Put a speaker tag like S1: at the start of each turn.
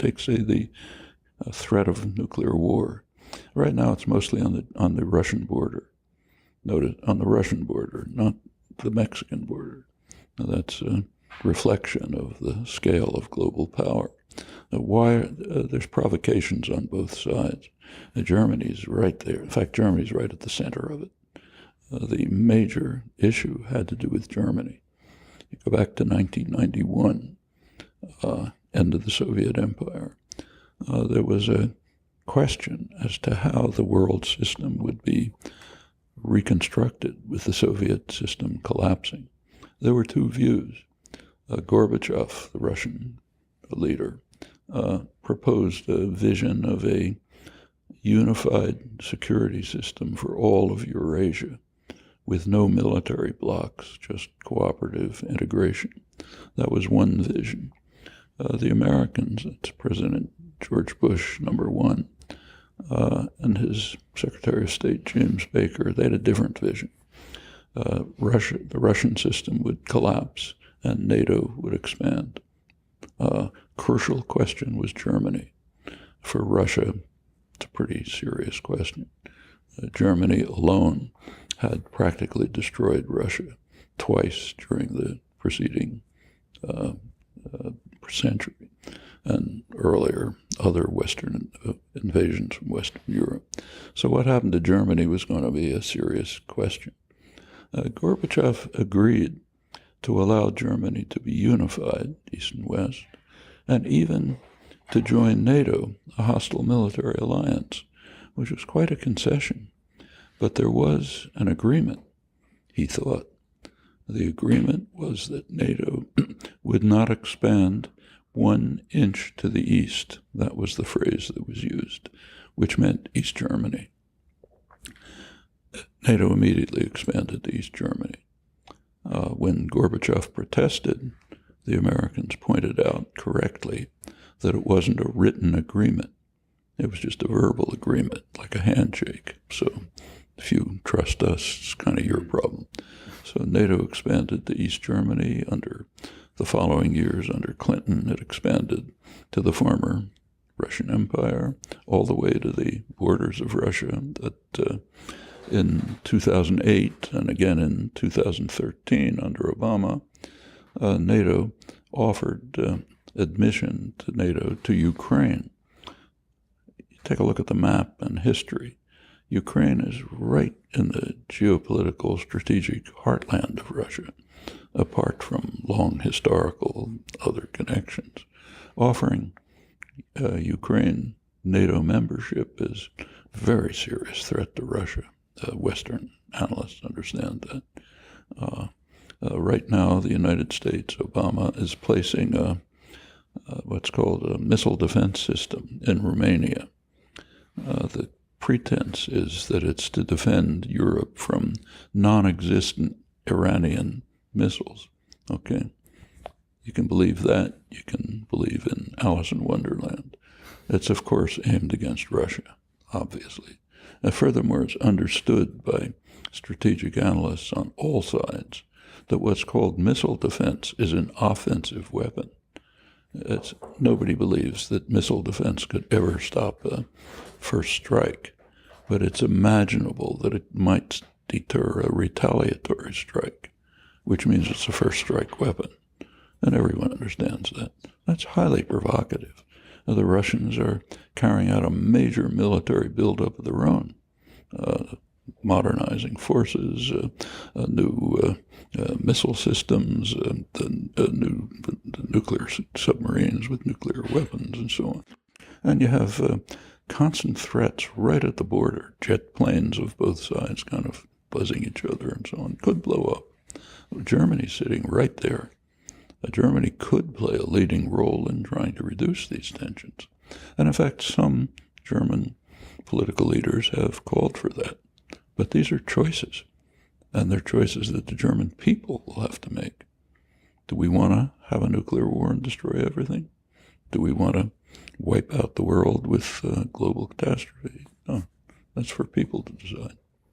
S1: Take, say, the threat of nuclear war. Right now, it's mostly on the Russian border. Notice, on the Russian border, not the Mexican border. Now, that's a reflection of the scale of global power. There's provocations on both sides. Germany's right there. In fact, Germany's right at the center of it. The major issue had to do with Germany. You go back to 1991, end of the Soviet Empire. There was a question as to how the world system would be reconstructed with the Soviet system collapsing. There were two views. Gorbachev, the Russian leader, proposed a vision of a unified security system for all of Eurasia with no military blocs, just cooperative integration. That was one vision. The Americans, that's President George Bush, #1, and his Secretary of State, James Baker, they had a different vision. The Russian system would collapse and NATO would expand. Crucial question was Germany. For Russia, it's a pretty serious question. Germany alone had practically destroyed Russia twice during the preceding century, and earlier other Western invasions from Western Europe. So what happened to Germany was going to be a serious question. Gorbachev agreed to allow Germany to be unified, East and West, and even to join NATO, a hostile military alliance, which was quite a concession. But there was an agreement, he thought. The agreement was that NATO would not expand 1 inch to the east. That was the phrase that was used, which meant East Germany. NATO immediately expanded to East Germany. When Gorbachev protested, the Americans pointed out correctly that it wasn't a written agreement. It was just a verbal agreement, like a handshake. So if you trust us, it's kind of your problem. So NATO expanded to East Germany. Under the following years, under Clinton, it expanded to the former Russian Empire, all the way to the borders of Russia. That in 2008 and again in 2013 under Obama, NATO offered admission to NATO to Ukraine. Take a look at the map and history. Ukraine is right in the geopolitical strategic heartland of Russia, apart from long historical other connections. Offering Ukraine NATO membership is a very serious threat to Russia. Western analysts understand that. Right now, the United States, Obama, is placing what's called a missile defense system in Romania. The pretense is that it's to defend Europe from non-existent Iranian missiles. Okay? You can believe that. You can believe in Alice in Wonderland. It's, of course, aimed against Russia, obviously. And furthermore, it's understood by strategic analysts on all sides that what's called missile defense is an offensive weapon. Nobody believes that missile defense could ever stop a first strike, but it's imaginable that it might deter a retaliatory strike, which means it's a first strike weapon. And everyone understands that. That's highly provocative. Now, the Russians are carrying out a major military buildup of their own, modernizing forces, new missile systems, new nuclear submarines with nuclear weapons, and so on. And you have constant threats right at the border, jet planes of both sides kind of buzzing each other and so on. Could blow up. Germany's sitting right there. Germany could play a leading role in trying to reduce these tensions. And in fact, some German political leaders have called for that. But these are choices, and they're choices that the German people will have to make. Do we want to have a nuclear war and destroy everything? Do we want to wipe out the world with global catastrophe? No, that's for people to decide.